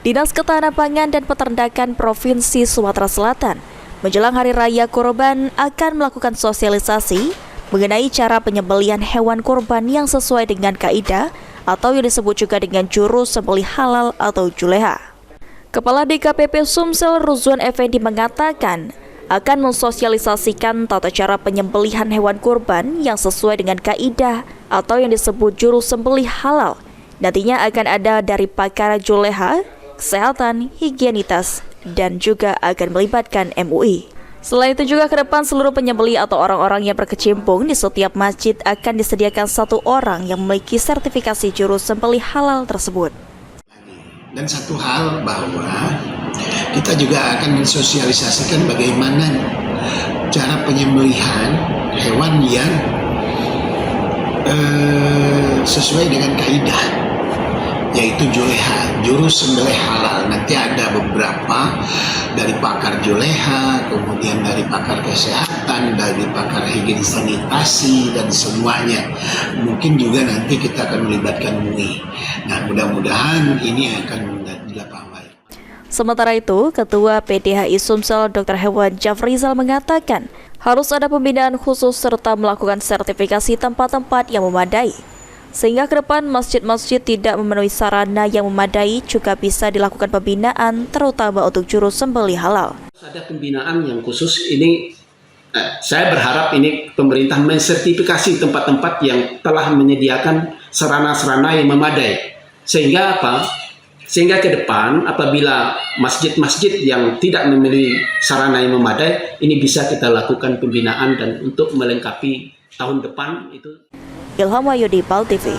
Dinas Ketahanan Pangan dan Peternakan Provinsi Sumatera Selatan menjelang Hari Raya Kurban akan melakukan sosialisasi mengenai cara penyembelihan hewan kurban yang sesuai dengan kaidah atau yang disebut juga dengan juru sembelih halal atau juleha. Kepala DKPP Sumsel Ruzwan Effendi mengatakan akan mensosialisasikan tata cara penyembelihan hewan kurban yang sesuai dengan kaidah atau yang disebut juru sembelih halal. Nantinya akan ada dari pakar juleha, kesehatan, higienitas, dan juga akan melibatkan MUI. Selain itu juga ke depan seluruh penyembelih atau orang-orang yang berkecimpung di setiap masjid akan disediakan satu orang yang memiliki sertifikasi juru sembelih halal tersebut. Dan satu hal bahwa kita juga akan mensosialisasikan bagaimana cara penyembelihan hewan yang sesuai dengan kaidah, yaitu juleha, juru sembelih halal. Nanti ada beberapa dari pakar juleha, kemudian dari pakar kesehatan, dari pakar higienis sanitasi, dan semuanya. Mungkin juga nanti kita akan melibatkan MUI. Nah, mudah-mudahan ini akan dilakukan baik. Sementara itu, Ketua PDHI Sumsel Dr. Hewan Jafrizal mengatakan harus ada pembinaan khusus serta melakukan sertifikasi tempat-tempat yang memadai. Sehingga ke depan masjid-masjid tidak memenuhi sarana yang memadai juga bisa dilakukan pembinaan terutama untuk juru sembelih halal. Ada pembinaan yang khusus ini, saya berharap ini pemerintah mensertifikasi tempat-tempat yang telah menyediakan sarana-sarana yang memadai. Sehingga apa? Sehingga ke depan apabila masjid-masjid yang tidak memiliki sarana yang memadai, ini bisa kita lakukan pembinaan dan untuk melengkapi tahun depan itu. Ilham Wahyudi, PAL TV.